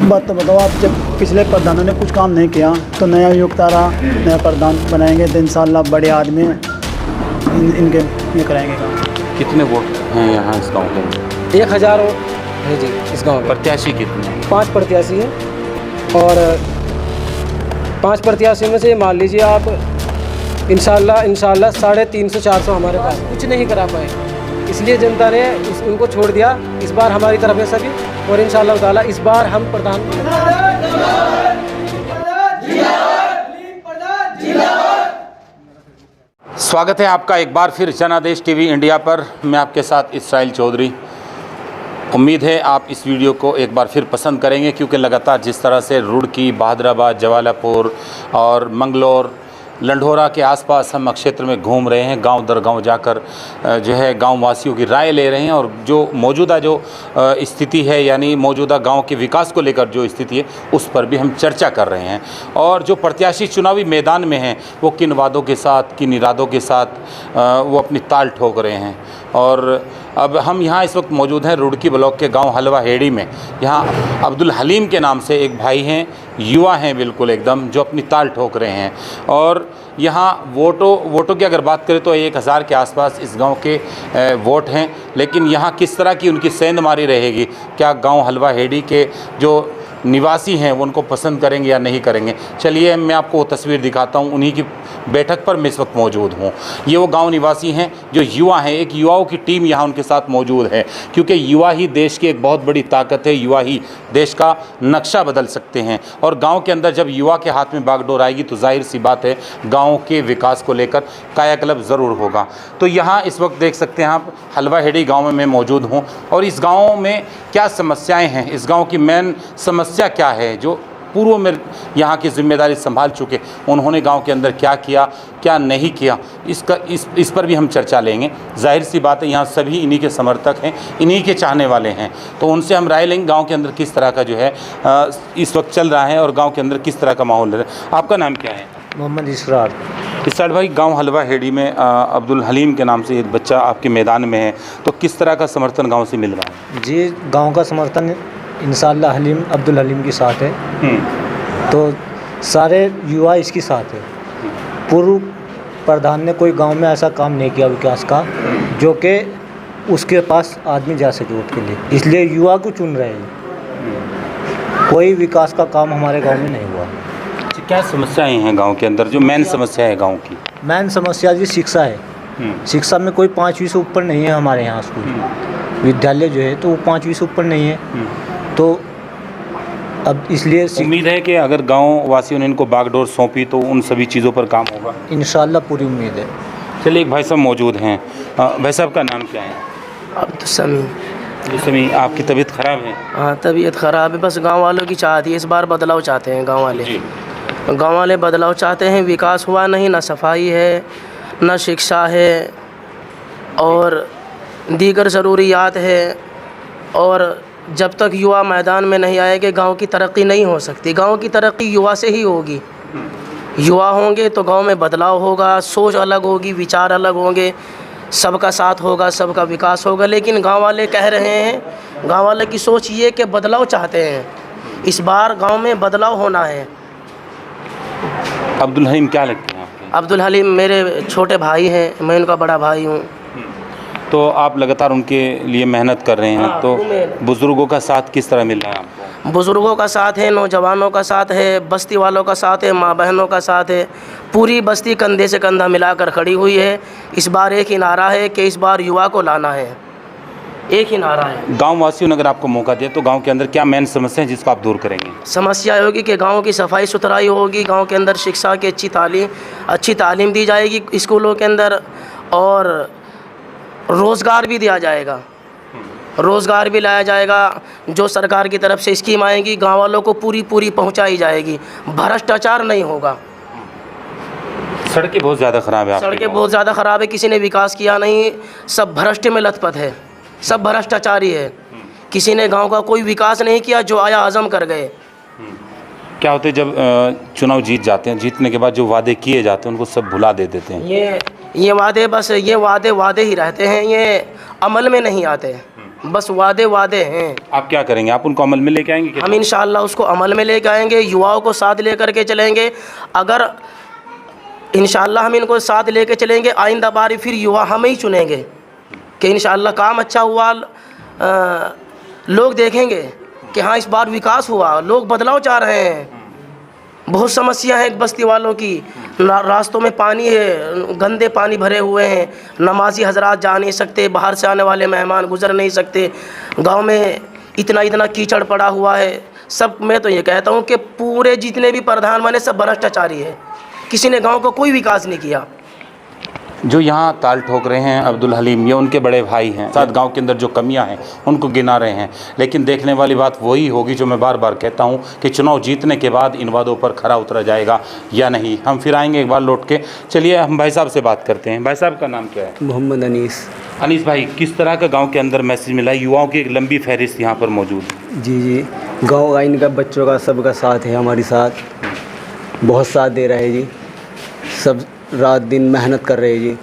बात तो बताओ आप, जब पिछले प्रधानों ने कुछ काम नहीं किया तो नया युक्त आ रहा, नया प्रधान बनाएंगे तो इंशाल्लाह बड़े आदमी इनके ये कराएंगे काम। कितने वोट हैं यहाँ इस गांव के अंदर? 1000 है जी इस गांव में। प्रत्याशी कितने हैं? 5 प्रत्याशी हैं और 5 प्रत्याशी में से मान लीजिए आप इंशाल्लाह 350-400 हमारे पास कुछ नहीं करा पाए, इसलिए जनता ने उनको छोड़ दिया। इस बार हमारी तरफ है सभी और इंशाल्लाह ताला इस बार हम प्रधान। स्वागत है आपका एक बार फिर जनादेश टीवी इंडिया पर। मैं आपके साथ इसराइल चौधरी। उम्मीद है आप इस वीडियो को एक बार फिर पसंद करेंगे, क्योंकि लगातार जिस तरह से रुड़की, बहादुराबाद, जवालापुर और मंगलौर, लंढोरा के आसपास हम क्षेत्र में घूम रहे हैं, गांव दर गांव जाकर जो है गांव वासियों की राय ले रहे हैं और जो मौजूदा जो स्थिति है, यानी मौजूदा गांव के विकास को लेकर जो स्थिति है उस पर भी हम चर्चा कर रहे हैं। और जो प्रत्याशी चुनावी मैदान में हैं वो किन वादों के साथ, किन इरादों के साथ वो अपनी ताल ठोक रहे हैं। और अब हम यहाँ इस वक्त मौजूद हैं रुड़की ब्लॉक के गांव हलवा हेड़ी में। यहाँ अब्दुल हलीम के नाम से एक भाई हैं, युवा हैं बिल्कुल एकदम, जो अपनी ताल ठोक रहे हैं। और यहाँ वोटों की अगर बात करें तो 1000 के आसपास इस गांव के वोट हैं, लेकिन यहाँ किस तरह की उनकी सेंधमारी रहेगी, क्या गांव हलवा हेड़ी के जो निवासी हैं वो उनको पसंद करेंगे या नहीं करेंगे, चलिए मैं आपको वो तस्वीर दिखाता हूँ। उन्हीं की बैठक पर मैं इस वक्त मौजूद हूँ। ये वो गांव निवासी हैं जो युवा हैं, एक युवाओं की टीम यहाँ उनके साथ मौजूद है, क्योंकि युवा ही देश की एक बहुत बड़ी ताकत है, युवा ही देश का नक्शा बदल सकते हैं। और गांव के अंदर जब युवा के हाथ में बागडोर आएगी तो जाहिर सी बात है गाँव के विकास को लेकर कायाकल्प ज़रूर होगा। तो यहाँ इस वक्त देख सकते हैं आप, हलवा हेड़ी गाँव में मैं मौजूद हूँ और इस गाँव में क्या समस्याएँ हैं, इस गाँव की मेन समस्या क्या है। जो पूर्व में यहाँ की जिम्मेदारी संभाल चुके, उन्होंने गांव के अंदर क्या किया, क्या नहीं किया, इस पर भी हम चर्चा लेंगे। जाहिर सी बात है यहाँ सभी इन्हीं के समर्थक हैं, इन्हीं के चाहने वाले हैं, तो उनसे हम राय लेंगे गांव के अंदर किस तरह का जो है इस वक्त चल रहा है और गांव के अंदर किस तरह का माहौल है। आपका नाम क्या है? मोहम्मद इसरार। इसरार भाई, गांव हलवा हेड़ी में अब्दुल हलीम के नाम से एक बच्चा आपके मैदान में है, तो किस तरह का समर्थन गाँव से मिल रहा है? जी, गाँव का समर्थन इंशाल्लाह अब्दुल हलीम के साथ है, तो सारे युवा इसके साथ है। पूर्व प्रधान ने कोई गांव में ऐसा काम नहीं किया विकास का जो कि उसके पास आदमी जा सके वोट के लिए, इसलिए युवा को चुन रहे हैं। कोई विकास का काम हमारे गांव में नहीं हुआ। क्या समस्याएं हैं गांव के अंदर, जो मेन समस्या है गांव की? मेन समस्या जी शिक्षा है। शिक्षा में कोई 5वीं से ऊपर नहीं है हमारे यहाँ स्कूल विद्यालय जो है, तो वो 5वीं से ऊपर नहीं है। तो अब इसलिए उम्मीद है कि अगर गांव वासियों ने इनको बागडोर सौंपी तो उन सभी चीज़ों पर काम होगा, इंशाल्लाह पूरी उम्मीद है। चलिए, एक भाई साहब मौजूद हैं। भाई साहब का नाम क्या है? अब्दुल समी। आपकी तबीयत ख़राब है? हाँ, तबीयत ख़राब है। बस गांव वालों की चाहती है, इस बार बदलाव चाहते हैं गांव वाले। गांव वाले बदलाव चाहते हैं। विकास हुआ नहीं, ना सफाई है, ना शिक्षा है और दीगर ज़रूरियात है। और जब तक युवा मैदान में नहीं आएंगे गांव की तरक्की नहीं हो सकती। गांव की तरक्की युवा से ही होगी। युवा होंगे तो गांव में बदलाव होगा, सोच अलग होगी, विचार अलग होंगे, सबका साथ होगा, सबका विकास होगा। लेकिन गांव वाले कह रहे हैं, गांव वाले की सोच ये कि बदलाव चाहते हैं, इस बार गांव में बदलाव होना है। अब्दुल हलीम क्या लगते हैं आपके? अब्दुल हलीम मेरे छोटे भाई हैं, मैं उनका बड़ा भाई हूँ। तो आप लगातार उनके लिए मेहनत कर रहे हैं, तो बुज़ुर्गों का साथ किस तरह मिल रहा है आपको? बुज़ुर्गों का साथ है, नौजवानों का साथ है, बस्ती वालों का साथ है, माँ बहनों का साथ है। पूरी बस्ती कंधे से कंधा मिलाकर खड़ी हुई है। इस बार एक ही नारा है कि इस बार युवा को लाना है, एक ही नारा है। गाँव वासियों ने अगर आपको मौका दिया तो गाँव के अंदर क्या मेन समस्या है जिसको आप दूर करेंगे? समस्या होगी कि गाँव की सफाई सुथराई होगी, गाँव के अंदर शिक्षा की अच्छी तालीम दी जाएगी स्कूलों के अंदर, और रोज़गार भी दिया जाएगा, रोज़गार भी लाया जाएगा। जो सरकार की तरफ से स्कीम आएगी गांव वालों को पूरी पहुंचाई जाएगी। भ्रष्टाचार नहीं होगा। सड़कें बहुत ज़्यादा ख़राब है, सड़कें बहुत ज़्यादा ख़राब है, किसी ने विकास किया नहीं, सब भ्रष्ट में लथपथ है, सब भ्रष्टाचारी है। किसी ने गांव का कोई विकास नहीं किया, जो आया हजम कर गए। क्या होते जब चुनाव जीत जाते हैं, जीतने के बाद जो वादे किए जाते हैं उनको सब भुला देते हैं। ये वादे बस ये वादे ही रहते हैं, ये अमल में नहीं आते। बस वादे वादे हैं। आप क्या करेंगे, आप उनको अमल में लेके आएंगे क्या? हम इंशाअल्लाह उसको अमल में लेके आएंगे, युवाओं को साथ लेकर के चलेंगे। अगर इंशाअल्लाह हम इनको साथ लेके चलेंगे, आइंदा बारी फिर युवा हम ही चुनेंगे कि इंशाअल्लाह काम अच्छा हुआ, लोग देखेंगे कि हाँ इस बार विकास हुआ, लोग बदलाव चाह रहे हैं। बहुत समस्या है बस्ती वालों की, रास्तों में पानी है, गंदे पानी भरे हुए हैं, नमाजी हजरात जा नहीं सकते, बाहर से आने वाले मेहमान गुजर नहीं सकते, गांव में इतना कीचड़ पड़ा हुआ है सब। मैं तो ये कहता हूँ कि पूरे जितने भी प्रधान बने सब भ्रष्टाचारी है, किसी ने गांव को कोई विकास नहीं किया। जो यहाँ ताल ठोक रहे हैं अब्दुल हलीम, ये उनके बड़े भाई हैं, साथ गांव के अंदर जो कमियां हैं उनको गिना रहे हैं। लेकिन देखने वाली बात वही होगी जो मैं बार बार कहता हूँ कि चुनाव जीतने के बाद इन वादों पर खरा उतरा जाएगा या नहीं। हम फिर आएंगे एक बार लौट के। चलिए हम भाई साहब से बात करते हैं। भाई साहब का नाम क्या है? मोहम्मद अनीस। अनीस भाई, किस तरह का गाँव के अंदर मैसेज मिला? युवाओं की एक लंबी फहरिस्त यहाँ पर मौजूद है। जी, गाँव का इनका बच्चों का सबका साथ है, हमारे साथ बहुत साथ दे रहे हैं जी, सब रात दिन मेहनत कर रहे हैं जी।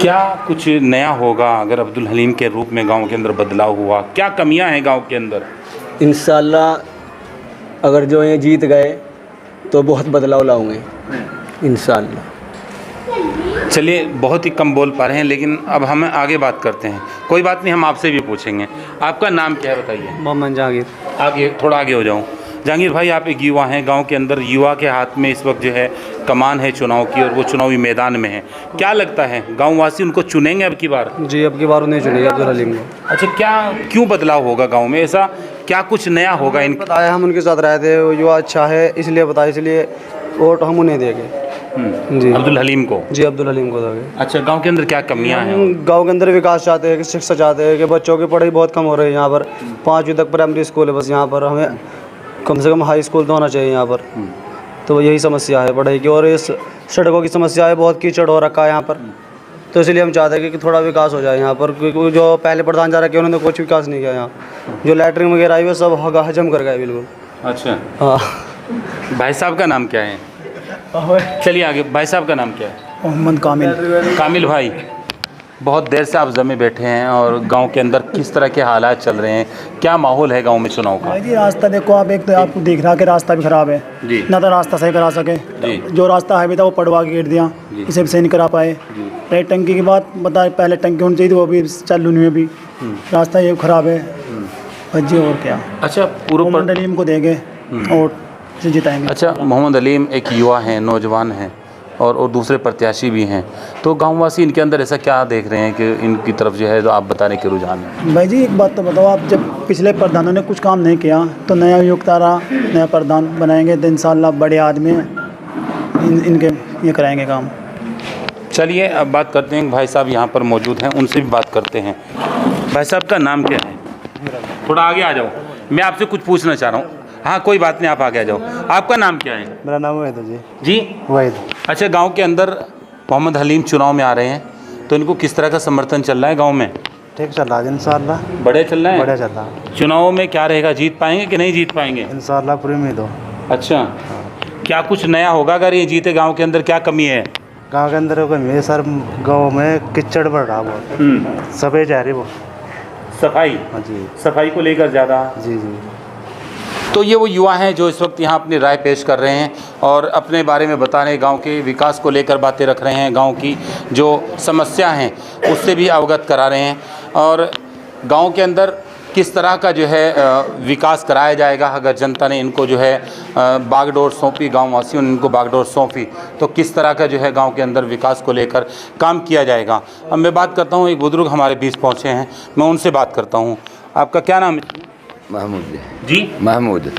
क्या कुछ नया होगा अगर अब्दुल हलीम के रूप में गांव के अंदर बदलाव हुआ? क्या कमियां हैं गांव के अंदर? इंशाल्लाह अगर जो ये जीत गए तो बहुत बदलाव लाऊंगे इंशाल्लाह। चलिए, बहुत ही कम बोल पा रहे हैं, लेकिन अब हम आगे बात करते हैं। कोई बात नहीं, हम आपसे भी पूछेंगे। आपका नाम क्या है बताइए? मोहम्मद जहांगीर। आगे थोड़ा आगे हो जाऊँ। जहांगीर भाई, आप एक युवा हैं, गांव के अंदर युवा के हाथ में इस वक्त जो है कमान है चुनाव की, और वो चुनावी मैदान में है। क्या लगता है गांववासी उनको चुनेंगे अब की बार? जी, अब की बार उन्हें चुनेंगे, अब्दुल हलीम को। अच्छा, क्यों बदलाव होगा गांव में? ऐसा क्या कुछ नया होगा? बताया, हम उनके साथ रहे थे, वो युवा अच्छा है इसलिए बताया, इसलिए वोट हम उन्हें देंगे जी। अब्दुल हलीम को? जी, अब्दुल हलीम को देंगे। अच्छा, गांव के अंदर क्या कमियां हैं? गांव के अंदर विकास चाहते हैं, कि शिक्षा चाहते हैं, कि बच्चों की पढ़ाई बहुत कम हो रही है यहाँ पर। 5वीं तक प्राइमरी स्कूल है बस यहाँ पर, हमें कम से कम हाई स्कूल तो होना चाहिए यहाँ पर। तो यही समस्या है पढ़ाई की, और इस सड़कों की समस्या है, बहुत कीचड़ हो रखा है यहाँ पर। तो इसलिए हम चाहते हैं कि थोड़ा विकास हो जाए यहाँ पर, क्योंकि जो पहले प्रधान जा रखे उन्होंने कुछ विकास नहीं किया यहाँ। जो लैटरिन वगैरह आई वो सब हजम कर गए बिल्कुल। अच्छा, हाँ। भाई साहब का नाम क्या है? चलिए आगे। भाई साहब का नाम क्या है? मोहम्मद कामिल। कामिल भाई, बहुत देर से आप जमे बैठे हैं और गांव के अंदर किस तरह के हालात चल रहे हैं? क्या माहौल है गांव में चुनाव का? भाई जी, रास्ता देखो आप, एक तो आपको दिख रहा कि रास्ता भी ख़राब है जी। ना, तो रास्ता सही करा सके। जो रास्ता है भी था वो पड़वा के गिर दिया, इसे भी सही नहीं करा पाए। रही टंकी की बात बताए, पहले टंकी होनी चाहिए थी, वो भी चालू नहीं है अभी। रास्ता ये ख़राब है जी, और क्या। अच्छा, पूर्व मोहम्मद अलीम को देंगे और से जिताएंगे। अच्छा, मोहम्मद अलीम एक युवा हैं, नौजवान हैं, और दूसरे प्रत्याशी भी हैं, तो गांववासी इनके अंदर ऐसा क्या देख रहे हैं कि इनकी तरफ जो है जो आप बताने के रुझान है? भाई जी, एक बात तो बताओ आप, जब पिछले प्रधानों ने कुछ काम नहीं किया तो नया युक्त आ रहा, नया प्रधान बनाएंगे तो इंशाल्लाह बड़े आदमी इनके ये कराएंगे काम। चलिए अब बात करते हैं, भाई साहब यहाँ पर मौजूद हैं, उनसे भी बात करते हैं। भाई साहब का नाम क्या है? थोड़ा आगे आ जाओ, मैं आपसे कुछ पूछना चाह रहा हूँ। हाँ, कोई बात नहीं, आप आगे आ जाओ। आपका नाम क्या है? मेरा नाम वहीद है जी। वहीद। अच्छा, गांव के अंदर मोहम्मद हलीम चुनाव में आ रहे हैं, तो इनको किस तरह का समर्थन चल रहा है गांव में? ठीक चल रहा है इंशाल्लाह। बढ़िया चल रहा है? बढ़िया चल रहा है। चुनाव में क्या रहेगा, जीत पाएंगे कि नहीं जीत पाएंगे? इंशाल्लाह पूरी उम्मीद हो। अच्छा, क्या कुछ नया होगा अगर ये जीते? गाँव के अंदर क्या कमी है? गाँव के अंदर कमी है सर, गाँव में कीचड़ बढ़ रहा बहुत, सफाई जा रही वो। सफाई? जी, सफाई को लेकर ज़्यादा? जी जी। तो ये वो युवा हैं जो इस वक्त यहाँ अपनी राय पेश कर रहे हैं और अपने बारे में बता रहे हैं, गांव के विकास को लेकर बातें रख रहे हैं, गांव की जो समस्या हैं उससे भी अवगत करा रहे हैं, और गांव के अंदर किस तरह का जो है विकास कराया जाएगा अगर जनता ने इनको जो है बागडोर सौंपी, गाँववासियों ने इनको बागडोर सौंपी, तो किस तरह का जो है गाँव के अंदर विकास को लेकर काम किया जाएगा। अब मैं बात करता हूँ, एक बुजुर्ग हमारे बीच पहुँचे हैं, मैं उनसे बात करता हूँ। आपका क्या नाम है? महमूद जी। महमूद।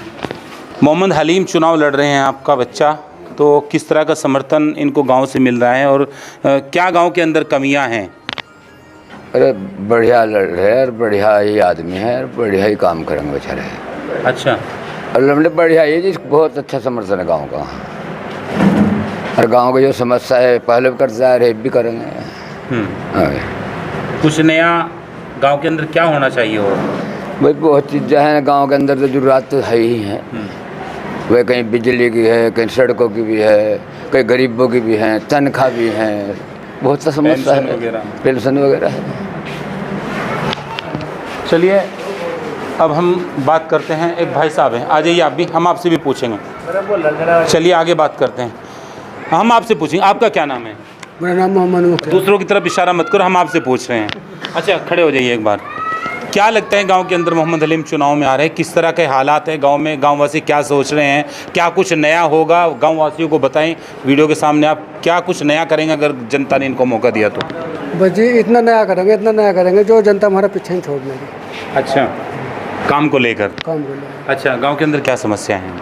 मोहम्मद हलीम चुनाव लड़ रहे हैं, आपका बच्चा, तो किस तरह का समर्थन इनको गांव से मिल रहा है और क्या गांव के अंदर कमियां हैं? अरे बढ़िया लड़ रहे हैं, बढ़िया ही आदमी है, बढ़िया ही काम करेंगे बेचारे। अच्छा, अल्हम्दुलिल्लाह बढ़िया ये जी, बहुत अच्छा समर्थन है गाँव का। और गाँव की जो समस्या है पहले भी करते जा रहे भी करेंगे। हाँ कुछ नया गांव के अंदर क्या होना चाहिए? और भाई बहुत चीज़ें हैं गांव के अंदर, तो जरूरत तो है ही हैं। वह कहीं बिजली की है, कहीं सड़कों की भी है, कहीं गरीबों की भी हैं, तनख्वाह भी हैं, बहुत सा समस्या है, पेंशन वगैरह है। चलिए अब हम बात करते हैं, एक भाई साहब हैं, आ जाइए आप भी, हम आपसे भी पूछेंगे। चलिए आगे बात करते हैं, हम आपसे पूछेंगे आपका क्या नाम है? मेरा नाम मोहम्मद मुख्तार। दूसरों की तरफ इशारा मत करो, हम आपसे पूछ रहे हैं। अच्छा खड़े हो जाइए एक बार। क्या लगता है गांव के अंदर मोहम्मद हलीम चुनाव में आ रहे हैं, किस तरह के हालात हैं गांव में, गांववासी क्या सोच रहे हैं, क्या कुछ नया होगा, गांववासियों को बताएं वीडियो के सामने। आप क्या कुछ नया करेंगे अगर जनता ने इनको मौका दिया तो? बस जी इतना नया करेंगे जो जनता हमारा पीछे नहीं छोड़ देगी। अच्छा, काम को लेकर? काम को लेकर। अच्छा, गांव के अंदर क्या समस्या हैं?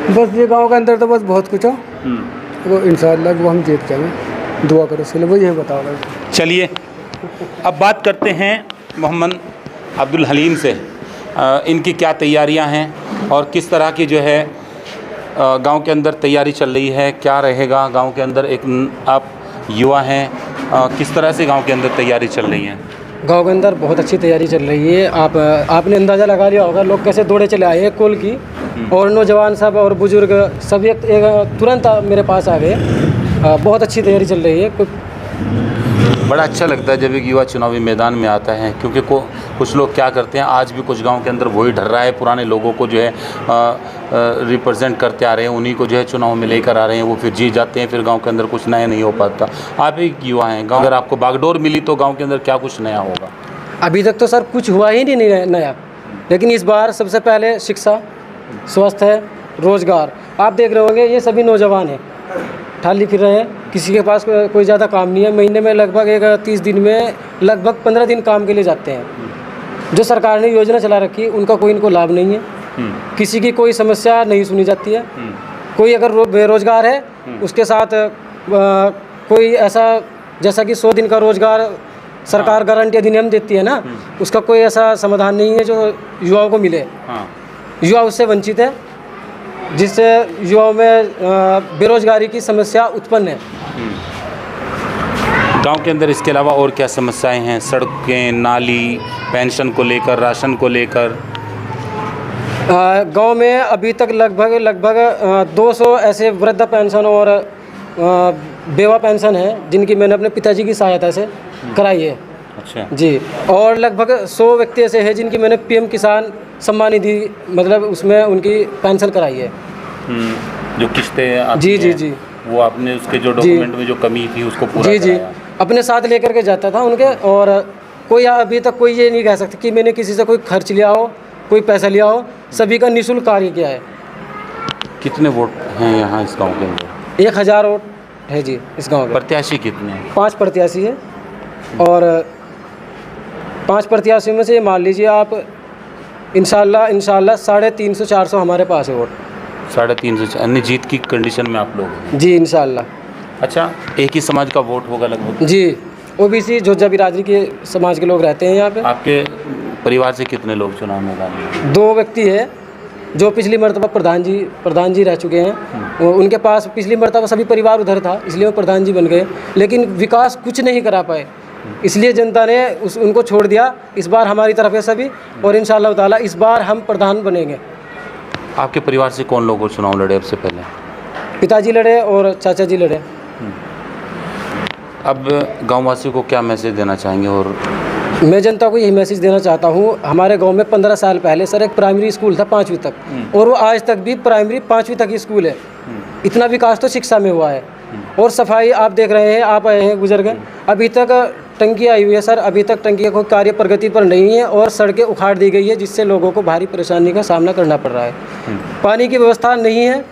बस ये गांव के अंदर तो बस बहुत कुछ हो, वो इंशाअल्लाह वो हम जीत जाएंगे, दुआ करो इसके लिए, वो यही बताओ। चलिए अब बात करते हैं मोहम्मद अब्दुल हलीम से। इनकी क्या तैयारियां हैं और किस तरह की जो है गांव के अंदर तैयारी चल रही है, क्या रहेगा गांव के अंदर? एक आप युवा हैं, किस तरह से गांव के अंदर तैयारी चल रही है? गांव के अंदर बहुत अच्छी तैयारी चल रही है। आपने अंदाज़ा लगा लिया होगा लोग कैसे दौड़े चले आए हैं कोल की, और नौजवान सब और बुजुर्ग सब एक तुरंत मेरे पास आ गए। बहुत अच्छी तैयारी चल रही है। बड़ा अच्छा लगता है जब एक युवा चुनावी मैदान में आता है, क्योंकि कुछ लोग क्या करते हैं, आज भी कुछ गांव के अंदर वही ढर रहा है, पुराने लोगों को जो है रिप्रेजेंट करते आ रहे हैं, उन्हीं को जो है चुनाव में लेकर आ रहे हैं, वो फिर जीत जाते हैं, फिर गांव के अंदर कुछ नया नहीं हो पाता। आप एक युवा हैं, गाँव अगर आपको बागडोर मिली तो गाँव के अंदर क्या कुछ नया होगा? अभी तक तो सर कुछ हुआ ही नहीं नया, लेकिन इस बार सबसे पहले शिक्षा, स्वास्थ्य, रोज़गार। आप देख रहे होंगे ये सभी नौजवान हैं, ठाली फिर रहे हैं, किसी के पास कोई ज़्यादा काम नहीं है। महीने में लगभग 30 दिन में लगभग 15 दिन काम के लिए जाते हैं। जो सरकार ने योजना चला रखी उनका कोई इनको लाभ नहीं है, किसी की कोई समस्या नहीं सुनी जाती है। कोई अगर बेरोजगार है उसके साथ कोई ऐसा, जैसा कि 100 दिन का रोज़गार सरकार गारंटी अधिनियम देती है ना, उसका कोई ऐसा समाधान नहीं है जो युवाओं को मिले। युवा उससे वंचित है, जिससे युवाओं में बेरोजगारी की समस्या उत्पन्न है। गांव के अंदर इसके अलावा और क्या समस्याएं हैं? सड़कें, नाली, पेंशन को लेकर, राशन को लेकर? गांव में अभी तक लगभग 200 ऐसे वृद्ध पेंशन और बेवा पेंशन है जिनकी मैंने अपने पिताजी की सहायता से कराई है। अच्छा जी, और लगभग 100 व्यक्ति ऐसे हैं जिनकी मैंने पीएम किसान सम्मान निधि मतलब उसमें उनकी पेंशन कराई है। जो किस्तें आती जी जी हैं, जी, वो आपने उसके जो डॉक्यूमेंट में जो कमी थी उसको पूरा जी जी कराया? अपने साथ लेकर के जाता था उनके। और कोई अभी तक कोई ये नहीं कह सकता कि मैंने किसी से कोई खर्च लिया हो, कोई पैसा लिया हो। सभी का निःशुल्क कार्य किया है। कितने वोट हैं यहाँ इस गांव के अंदर? 1000 वोट है जी इस गांव में। प्रत्याशी कितने हैं? 5 प्रत्याशी है, और 5 प्रत्याशियों में से मान लीजिए आप इंशाल्लाह 350-400 हमारे पास है वोट। 350 अन्य जीत की कंडीशन में आप लोग हैं? जी इंशाल्लाह। अच्छा, एक ही समाज का वोट होगा लगभग? जी, ओबीसी जोजा बिरादरी के समाज के लोग रहते हैं यहाँ पे। आपके परिवार से कितने लोग चुनाव मैदान में? 2 व्यक्ति है जो पिछली मरतबा प्रधान जी रह चुके हैं। उनके पास पिछली मरतबा सभी परिवार उधर था, इसलिए वो प्रधान जी बन गए, लेकिन विकास कुछ नहीं करा पाए, इसलिए जनता ने उनको छोड़ दिया। इस बार हमारी तरफ है सभी, और इंशाअल्लाह ताला इस बार हम प्रधान बनेंगे। आपके परिवार से कौन लोग चुनाव लड़े अब से पहले? पिताजी लड़े और चाचा जी लड़े। अब गांववासियों को क्या मैसेज देना चाहेंगे? और मैं जनता को यही मैसेज देना चाहता हूँ, हमारे गांव में 15 साल पहले सर एक प्राइमरी स्कूल था 5वीं तक, और वो आज तक भी प्राइमरी 5वीं तक ही स्कूल है। इतना विकास तो शिक्षा में हुआ है। और सफाई आप देख रहे हैं, आप आए हैं गुजर गए, अभी तक टंकी आई हुई है सर, अभी तक टंकी का कोई कार्य प्रगति पर नहीं है, और सड़कें उखाड़ दी गई है जिससे लोगों को भारी परेशानी का सामना करना पड़ रहा है। पानी की व्यवस्था नहीं है,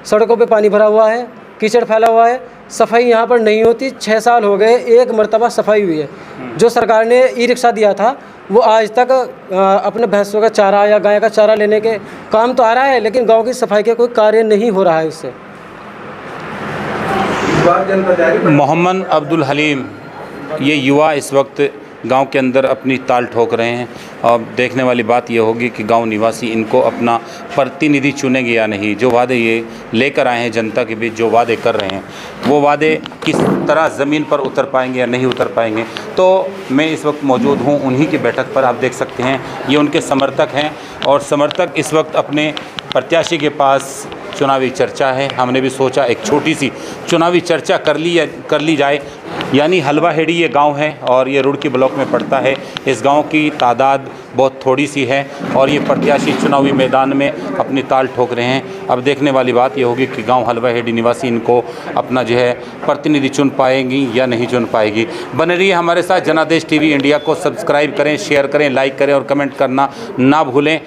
सड़कों पे पानी भरा हुआ है, कीचड़ फैला हुआ है, सफाई यहाँ पर नहीं होती। 6 साल हो गए, एक मरतबा सफाई हुई है। जो सरकार ने ई-रिक्शा दिया था वो आज तक अपने भैंसों का चारा या गाय का चारा लेने के काम तो आ रहा है, लेकिन गांव की सफाई का कोई कार्य नहीं हो रहा है उससे। मोहम्मद अब्दुल हलीम ये युवा इस वक्त गांव के अंदर अपनी ताल ठोक रहे हैं, और देखने वाली बात ये होगी कि गांव निवासी इनको अपना प्रतिनिधि चुनेंगे या नहीं। जो वादे ये लेकर आए हैं जनता के बीच, जो वादे कर रहे हैं, वो वादे किस तरह ज़मीन पर उतर पाएंगे या नहीं उतर पाएंगे। तो मैं इस वक्त मौजूद हूँ उन्हीं की बैठक पर, आप देख सकते हैं ये उनके समर्थक हैं, और समर्थक इस वक्त अपने प्रत्याशी के पास चुनावी चर्चा है। हमने भी सोचा एक छोटी सी चुनावी चर्चा कर ली जाए। यानी हलवा हेड़ी ये गांव है और ये रुड़की ब्लॉक में पड़ता है। इस गांव की तादाद बहुत थोड़ी सी है और ये प्रत्याशी चुनावी मैदान में अपनी ताल ठोक रहे हैं। अब देखने वाली बात ये होगी कि गांव हलवा हेड़ी निवासी इनको अपना जो है प्रतिनिधि चुन पाएंगी या नहीं चुन पाएगी। बने रहिए हमारे साथ। जनादेश टीवी इंडिया को सब्सक्राइब करें, शेयर करें, लाइक करें और कमेंट करना ना भूलें।